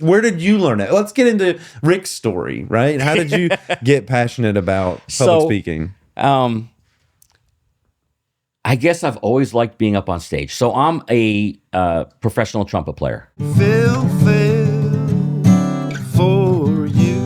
Where did you learn it? Let's get into Rick's story, right? How did you get passionate about public speaking? I guess I've always liked being up on stage. So I'm a professional trumpet player. Phil, for you.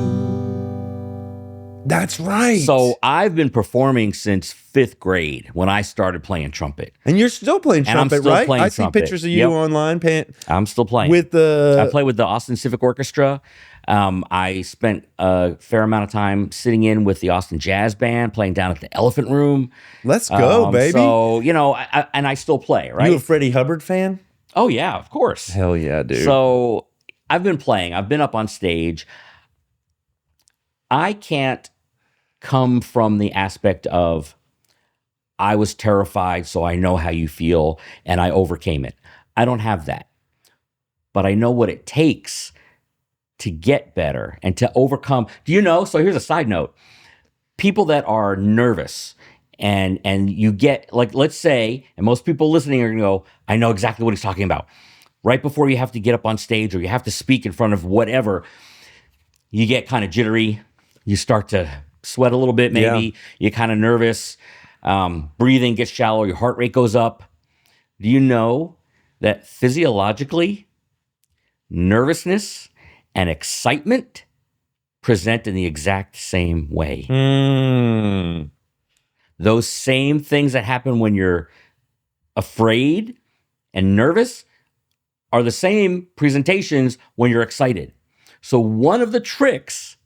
That's right. So I've been performing since 5th grade when I started playing trumpet. And you're still playing trumpet, right? I see pictures of you online. I'm still playing. I play with the Austin Civic Orchestra. I spent a fair amount of time sitting in with the Austin Jazz Band, playing down at the Elephant Room. Let's go, baby. So, and I still play, right? You a Freddie Hubbard fan? Oh, yeah, of course. Hell yeah, dude. So I've been playing. I've been up on stage. I can't come from the aspect of I was terrified, so I know how you feel, and I overcame it. I don't have that. But I know what it takes to get better and to overcome. Do you know? So here's a side note. People that are nervous and you get, like, let's say, and most people listening are going to go, I know exactly what he's talking about. Right before you have to get up on stage or you have to speak in front of whatever, you get kind of jittery. You start to sweat a little bit, maybe. Yeah. You're kind of nervous. Breathing gets shallow. Your heart rate goes up. Do you know that physiologically, nervousness and excitement present in the exact same way? Those same things that happen when you're afraid and nervous are the same presentations when you're excited. So one of the tricks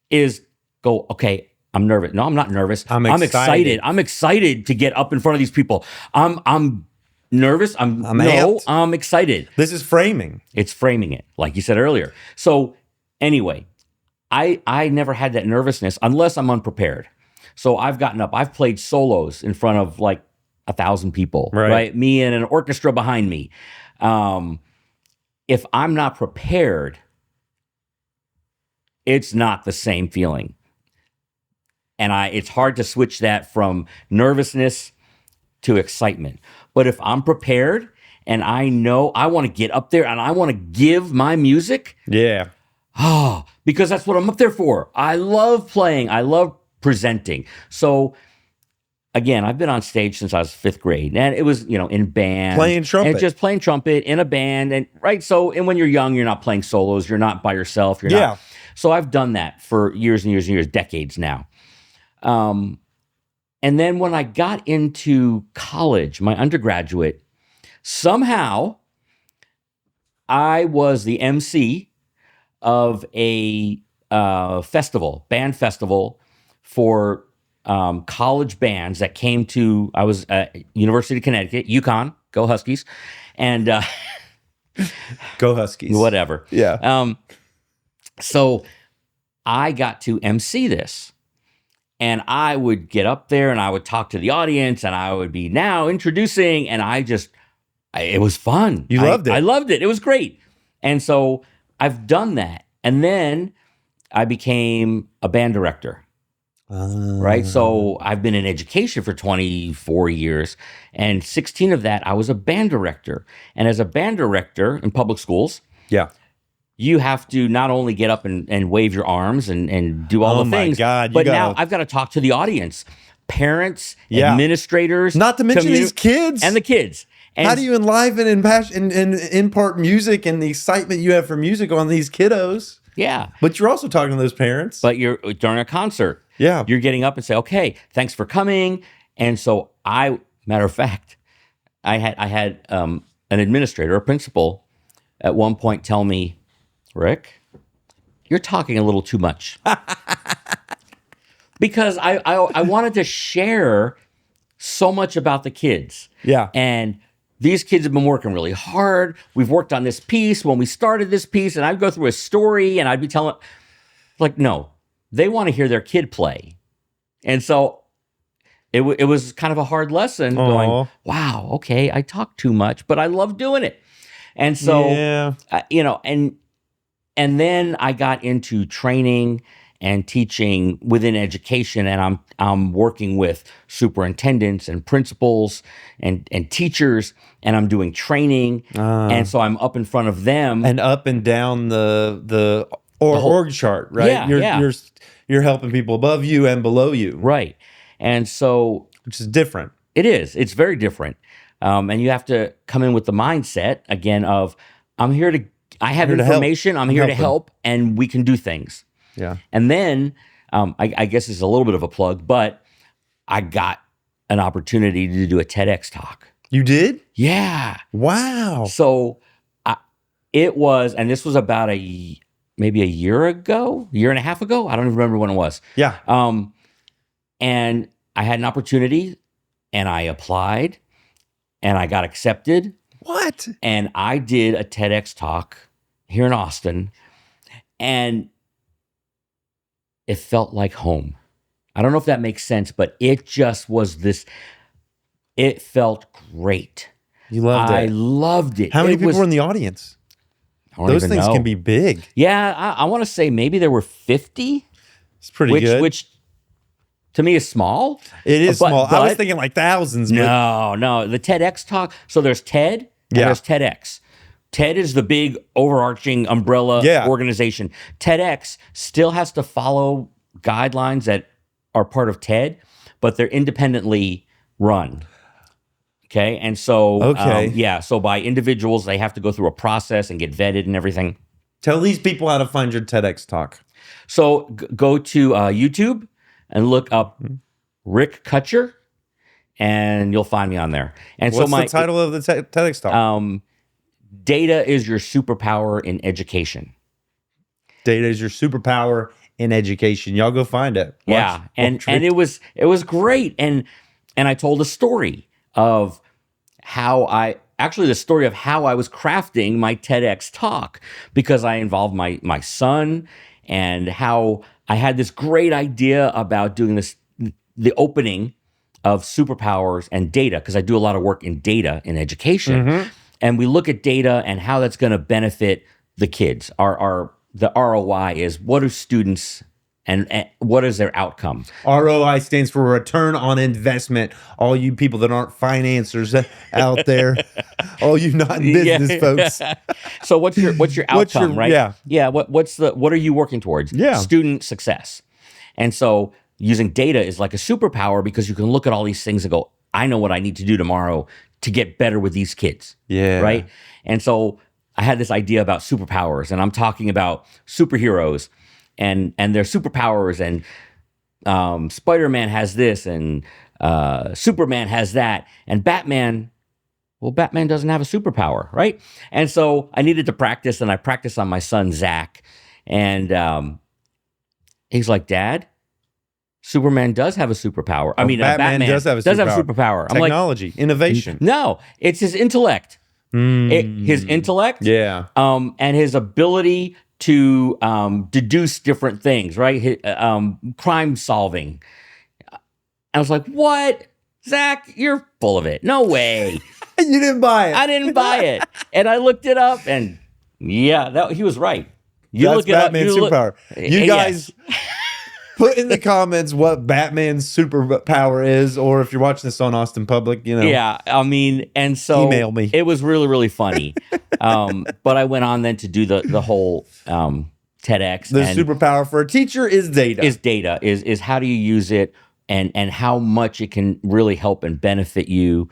is go, okay, I'm nervous. No, I'm not nervous. I'm excited. I'm excited to get up in front of these people. I'm nervous. I'm excited. This is framing. It's framing it, like you said earlier. So anyway, I never had that nervousness unless I'm unprepared. So I've gotten up. I've played solos in front of like 1,000 people, right? Me and an orchestra behind me. If I'm not prepared, it's not the same feeling. And it's hard to switch that from nervousness to excitement. But if I'm prepared and I know I want to get up there and I want to give my music. Yeah. Because that's what I'm up there for. I love playing. I love presenting. So again, I've been on stage since I was 5th grade, and it was, in band. Playing trumpet. And just playing trumpet in a band. And right. So, and when you're young, you're not playing solos. You're not by yourself. You're not. So I've done that for years and years and years, decades now. And then when I got into college, my undergraduate, somehow I was the MC of a band festival for college bands that came to, I was at University of Connecticut, UConn, go Huskies, and go Huskies. Whatever. Yeah. So I got to MC this. And I would get up there and I would talk to the audience and I would be now introducing, and it was fun. You loved it. I loved it. It was great. And so I've done that. And then I became a band director. Right? So I've been in education for 24 years, and 16 of that I was a band director. And as a band director in public schools, you have to not only get up and wave your arms and do all the things, but now I've got to talk to the audience, parents, administrators. Not to mention these kids. And the kids. And how do you enliven and impart music and the excitement you have for music on these kiddos? Yeah. But you're also talking to those parents. But you're during a concert. Yeah. You're getting up and say, okay, thanks for coming. And so matter of fact, I had an administrator, a principal, at one point tell me, Rick, you're talking a little too much. Because I wanted to share so much about the kids. Yeah. And these kids have been working really hard. We've worked on this piece when we started this piece, and I'd go through a story and I'd be telling, like, no, they want to hear their kid play. And so it was kind of a hard lesson going, wow, okay, I talk too much, but I love doing it. And so, and then I got into training and teaching within education, and I'm working with superintendents and principals and teachers, and I'm doing training, and so I'm up in front of them and up and down the org chart, right? Yeah, You're helping people above you and below you, right? And so, which is different. It's very different, and you have to come in with the mindset again of I have information, I'm here to help, and we can do things. Yeah. And then, I guess it's a little bit of a plug, but I got an opportunity to do a TEDx talk. You did? Yeah. Wow. So it was, and this was about maybe a year and a half ago. I don't even remember when it was. Yeah. And I had an opportunity, and I applied, and I got accepted. What? And I did a TEDx talk here in Austin, and it felt like home. I don't know if that makes sense, but it just was it felt great. You loved it. I loved it. How many people were in the audience? Those things can be big. Yeah, I want to say maybe there were 50. It's pretty good. Which to me is small. It is small. I was thinking like thousands. No. The TEDx talk. So there's TED and there's TEDx. TED is the big overarching umbrella organization. TEDx still has to follow guidelines that are part of TED, but they're independently run. Okay. And so, so by individuals, they have to go through a process and get vetted and everything. Tell these people how to find your TEDx talk. So go to YouTube and look up Rick Kutcher, and you'll find me on there. And what's the title of the TEDx talk? Data is your superpower in education. Data is your superpower in education. Y'all go find it. And it was great. And I told a story of how I was crafting my TEDx talk, because I involved my son, and how I had this great idea about doing the opening of superpowers and data, because I do a lot of work in data in education. Mm-hmm. And we look at data and how that's going to benefit the kids. The ROI is, what do students and what is their outcome? ROI stands for return on investment. All you people that aren't financiers out there, all you not in business folks. So what's your outcome, right? Yeah. What are you working towards? Yeah. Student success. And so using data is like a superpower, because you can look at all these things and go, I know what I need to do tomorrow to get better with these kids. Yeah. Right. And so I had this idea about superpowers, and I'm talking about superheroes and their superpowers, and Spider-Man has this, and Superman has that, and Batman doesn't have a superpower, right? And so I needed to practice, and I practiced on my son, Zach, and he's like, Dad, Superman does have a superpower. Batman does have a superpower. I'm technology, innovation. No, it's his intellect. His intellect. Yeah. And his ability to deduce different things, right? Crime solving. I was like, what? Zach, you're full of it. No way. You didn't buy it. I didn't buy it. And I looked it up, and he was right. That's Batman's superpower. You guys put in the comments what Batman's superpower is, or if you're watching this on Austin Public, Yeah, and so email me. It was really, really funny. But I went on then to do the whole TEDx. The superpower for a teacher is data. Is how do you use it, and how much it can really help and benefit you.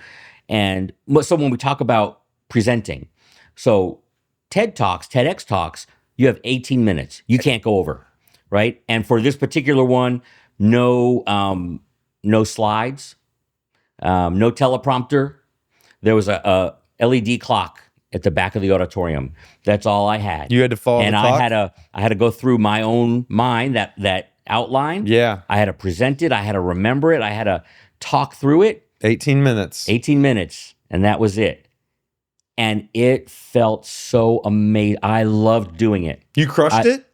And so when we talk about presenting, so TEDx Talks, you have 18 minutes. You can't go over. Right. And for this particular one, no slides, no teleprompter. There was a LED clock at the back of the auditorium. That's all I had. You had to follow the clock? I had to go through my own mind, that outline. Yeah. I had to present it. I had to remember it. I had to talk through it. 18 minutes. 18 minutes. And that was it. And it felt so amazing. I loved doing it. You crushed it?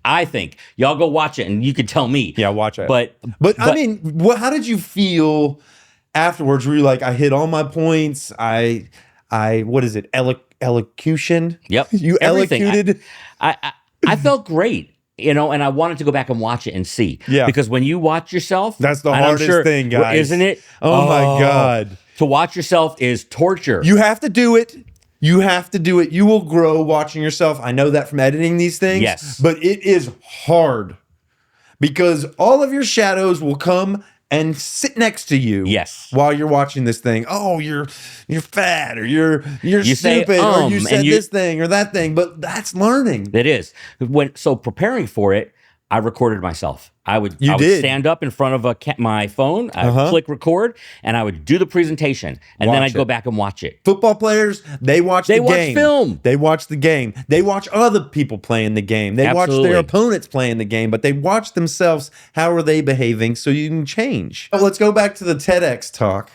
I think y'all go watch it, and you can tell me. Yeah, watch it. But I mean, how did you feel afterwards? Were you like, I hit all my points? I what is it? Elocution? Yep. You Everything. elocuted? I felt great. and I wanted to go back and watch it and see. Yeah. Because when you watch yourself, that's the and hardest thing, guys. Isn't it? Oh my God. To watch yourself is torture. You have to do it. You have to do it. You will grow watching yourself. I know that from editing these things. Yes. But it is hard because all of your shadows will come and sit next to you. Yes. While you're watching this thing. Oh, you're fat, or you're You stupid, say, or you said this thing or that thing. But that's learning. It is. So preparing for it, I recorded myself. I would stand up in front of my phone, I'd click record, and I would do the presentation, and then I'd go back and watch it. Football players, they watch the game. They watch film. They watch the game. They watch other people playing the game. They watch their opponents playing the game, but they watch themselves. How are they behaving so you can change? Well, let's go back to the TEDx talk.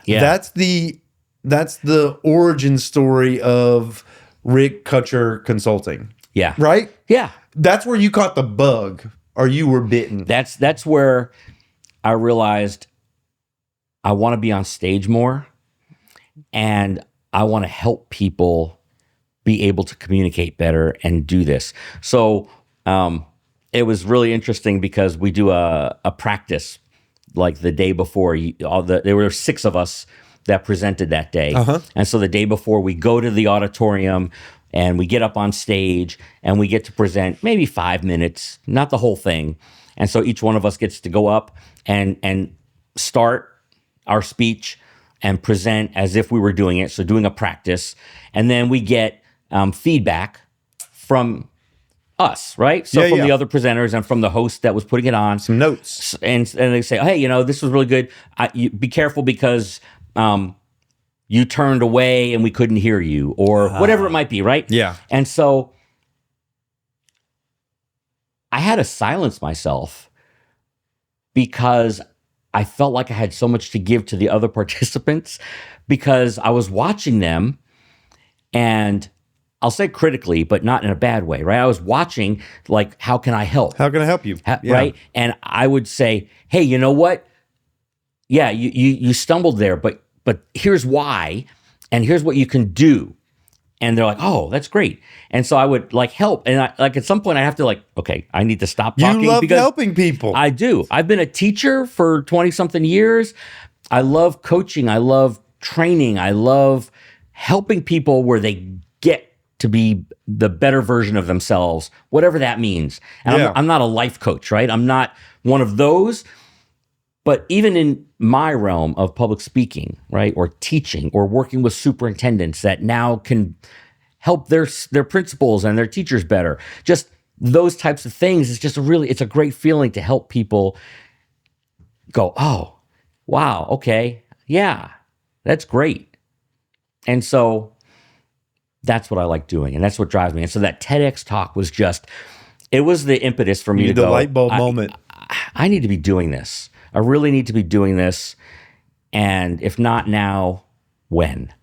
Yeah. That's the origin story of Rick Kutcher Consulting. Yeah. Right? Yeah. That's where you caught the bug, or you were bitten. That's where I realized I want to be on stage more, and I want to help people be able to communicate better and do this. So it was really interesting because we do a practice like the day before. There were 6 of us that presented that day. And so the day before, we go to the auditorium, and we get up on stage, and we get to present maybe 5 minutes, not the whole thing. And so each one of us gets to go up and start our speech and present as if we were doing it, so doing a practice. And then we get feedback from us, right? So from the other presenters and from the host that was putting it on. Some notes. And they say, hey, this was really good. Be careful because you turned away and we couldn't hear you, or whatever it might be, right? Yeah. And so I had to silence myself because I felt like I had so much to give to the other participants, because I was watching them, and I'll say critically, but not in a bad way, right? I was watching, like, how can I help? How can I help you? Right? And I would say, hey, you know what? Yeah, you stumbled there, but here's why, and here's what you can do. And they're like, oh, that's great. And so I would help. And at some point I have to okay, I need to stop talking. You love helping people. I do. I've been a teacher for 20 something years. I love coaching. I love training. I love helping people where they get to be the better version of themselves, whatever that means. And I'm not a life coach, right? I'm not one of those. But even in my realm of public speaking, right, or teaching, or working with superintendents that now can help their principals and their teachers better, just those types of things, it's a great feeling to help people go, oh, wow, okay, yeah, that's great. And so that's what I like doing, and that's what drives me. And so that TEDx talk was it was the impetus for me to go, the light bulb moment. I need to be doing this. I really need to be doing this. And if not now, when?